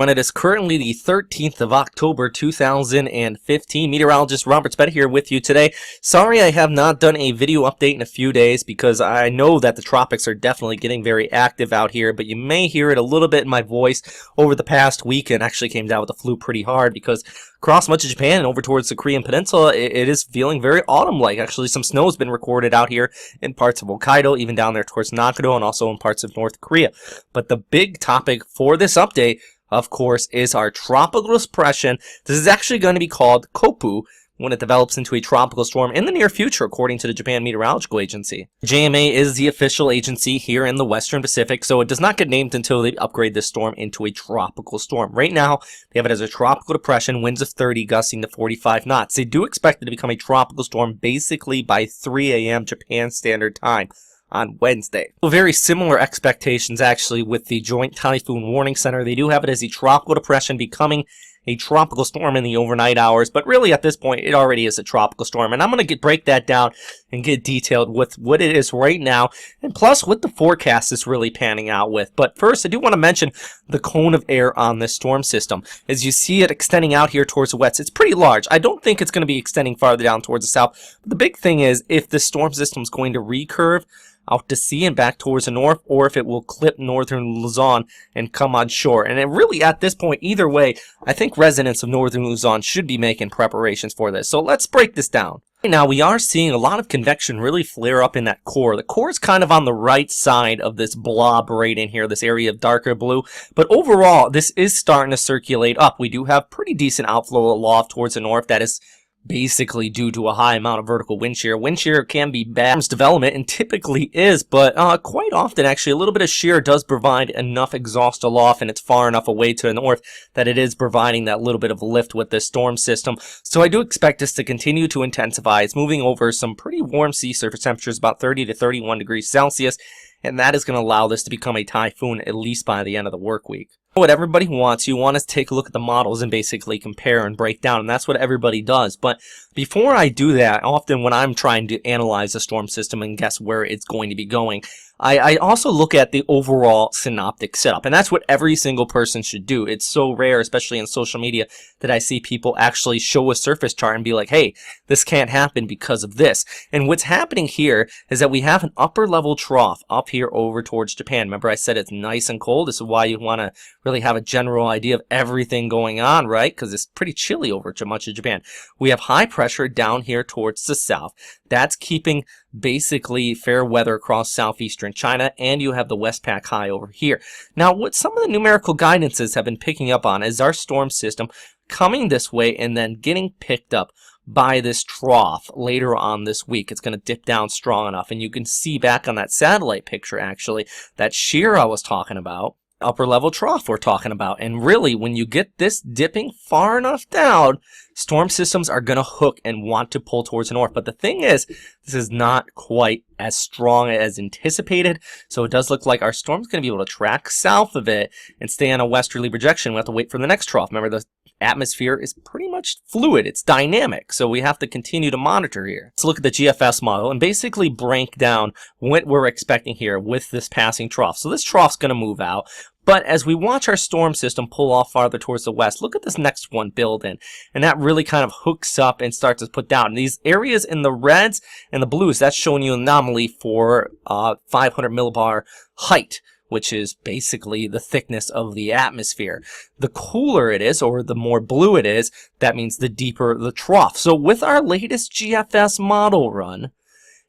When it is currently the 13th of October 2015, meteorologist Robert Spetta here with you today. Sorry I have not done a video update in a few days because I know that the tropics are definitely getting very active out here, but you may hear it a little bit in my voice over the past week, and actually came down with the flu pretty hard because across much of Japan and over towards the Korean Peninsula, it is feeling very autumn-like. Actually, some snow has been recorded out here in parts of Hokkaido, even down there towards Nakado, and also in parts of North Korea. But the big topic for this update, of course, is our tropical depression. This is actually going to be called Koppu when it develops into a tropical storm in the near future, according to the Japan Meteorological Agency. JMA is the official agency here in the Western Pacific, so it does not get named until they upgrade this storm into a tropical storm. Right now, they have it as a tropical depression, winds of 30, gusting to 45 knots. They do expect it to become a tropical storm basically by 3 a.m. Japan Standard Time on Wednesday. So very similar expectations actually with the Joint Typhoon Warning Center. They do have it as a tropical depression becoming a tropical storm in the overnight hours, but really at this point it already is a tropical storm, and I'm going to break that down and get detailed with what it is right now, and plus what the forecast is really panning out with. But first, I do want to mention the cone of air on this storm system. As you see it extending out here towards the west, it's pretty large. I don't think it's going to be extending farther down towards the south, but the big thing is if the storm system is going to recurve out to sea and back towards the north, or if it will clip northern Luzon and come on shore. And it really, at this point, either way, I think residents of northern Luzon should be making preparations for this. So let's break this down. Right now, we are seeing a lot of convection really flare up in that core. The core is kind of on the right side of this blob right in here, this area of darker blue. But overall, this is starting to circulate up. We do have pretty decent outflow aloft towards the north that is basically due to a high amount of vertical wind shear. Wind shear can be bad in development, and typically is, but quite often actually a little bit of shear does provide enough exhaust aloft, and it's far enough away to the north that it is providing that little bit of lift with this storm system. So I do expect this to continue to intensify. It's moving over some pretty warm sea surface temperatures, about 30 to 31 degrees Celsius, and that is going to allow this to become a typhoon at least by the end of the work week. What everybody wants, you want to take a look at the models and basically compare and break down, and that's what everybody does. But before I do that, often when I'm trying to analyze a storm system and guess where it's going to be going, I also look at the overall synoptic setup, and that's what every single person should do. It's so rare, especially in social media, that I see people actually show a surface chart and be like, hey, this can't happen because of this. And what's happening here is that we have an upper level trough up here over towards Japan. Remember I said it's nice and cold? This is why you want to really have a general idea of everything going on, right? Because it's pretty chilly over much of Japan. We have high pressure down here towards the south. That's keeping basically fair weather across southeastern China, and you have the Westpac high over here. Now, what some of the numerical guidances have been picking up on is our storm system coming this way and then getting picked up by this trough later on this week. It's going to dip down strong enough, and you can see back on that satellite picture actually that shear I was talking about, upper level trough we're talking about. And really, when you get this dipping far enough down, storm systems are going to hook and want to pull towards the north. But the thing is, this is not quite as strong as anticipated, so it does look like our storm's going to be able to track south of it and stay on a westerly projection. We have to wait for the next trough. Remember, the atmosphere is pretty much fluid. It's dynamic, so we have to continue to monitor here. Let's look at the GFS model and basically break down what we're expecting here with this passing trough. So this trough's going to move out, but as we watch our storm system pull off farther towards the west, look at this next one build in, and that really kind of hooks up and starts to put down. And these areas in the reds and the blues, that's showing you an anomaly for 500 millibar height, which is basically the thickness of the atmosphere. The cooler it is, or the more blue it is, that means the deeper the trough. So with our latest GFS model run,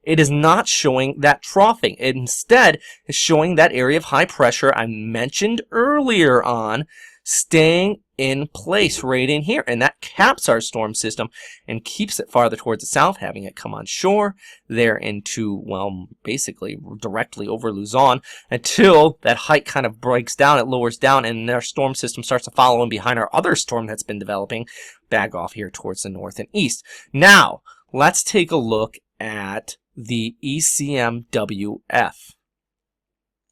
it is not showing that troughing. It instead is showing that area of high pressure I mentioned earlier on staying in place right in here, and that caps our storm system and keeps it farther towards the south, having it come on shore there into, well, basically directly over Luzon until that height kind of breaks down, it lowers down, and our storm system starts to follow in behind our other storm that's been developing back off here towards the north and east. Now, let's take a look at the ECMWF.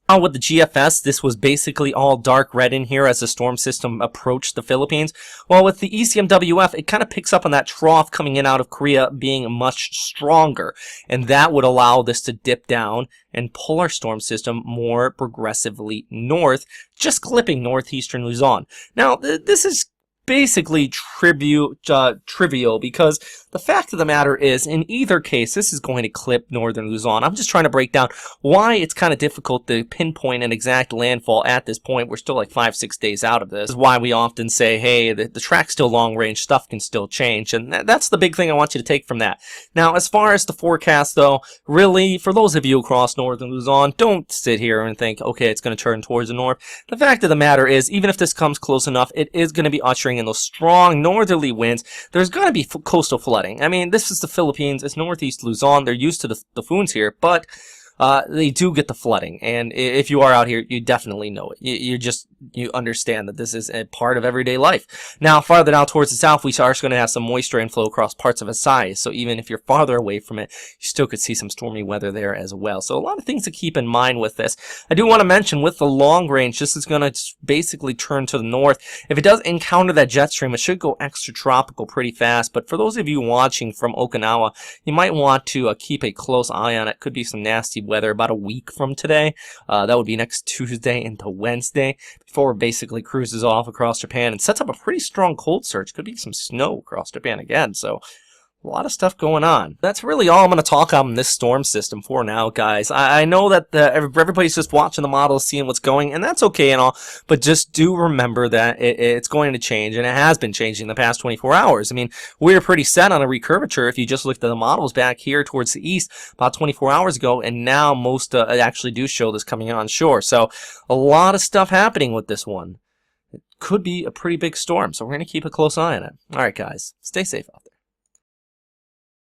Now with the GFS, this was basically all dark red in here as the storm system approached the Philippines. While with the ECMWF, it kind of picks up on that trough coming in out of Korea being much stronger. And that would allow this to dip down and pull our storm system more progressively north, just clipping northeastern Luzon. Now, this is basically trivial because the fact of the matter is, in either case, this is going to clip northern Luzon. I'm just trying to break down why it's kind of difficult to pinpoint an exact landfall at this point. We're still like 5-6 days out of this. This is why we often say, hey, the track's still long range, stuff can still change, and that's the big thing I want you to take from that. Now, as far as the forecast, though, really, for those of you across northern Luzon, don't sit here and think, okay, it's going to turn towards the north. The fact of the matter is, even if this comes close enough, it is going to be ushering in those strong northerly winds. There's going to be coastal flooding. I mean, this is the Philippines. It's northeast Luzon. They're used to the typhoons here, but they do get the flooding. And if you are out here, you definitely know it. You understand that this is a part of everyday life. Now, farther down towards the south, we are going to have some moisture inflow across parts of Visayas. So even if you're farther away from it, you still could see some stormy weather there as well. So a lot of things to keep in mind with this. I do want to mention with the long range, this is going to basically turn to the north. If it does encounter that jet stream, it should go extra tropical pretty fast. But for those of you watching from Okinawa, you might want to keep a close eye on it. Could be some nasty weather about a week from today. That would be next Tuesday into Wednesday, before it basically cruises off across Japan and sets up a pretty strong cold surge. Could be some snow across Japan again, so a lot of stuff going on. That's really all I'm going to talk on this storm system for now, guys. I know that everybody's just watching the models, seeing what's going, and that's okay and all, but just do remember that it's going to change, and it has been changing in the past 24 hours. I mean, we were pretty set on a recurvature if you just looked at the models back here towards the east about 24 hours ago, and now most actually do show this coming on shore. So a lot of stuff happening with this one. It could be a pretty big storm, so we're going to keep a close eye on it. All right, guys, stay safe out there.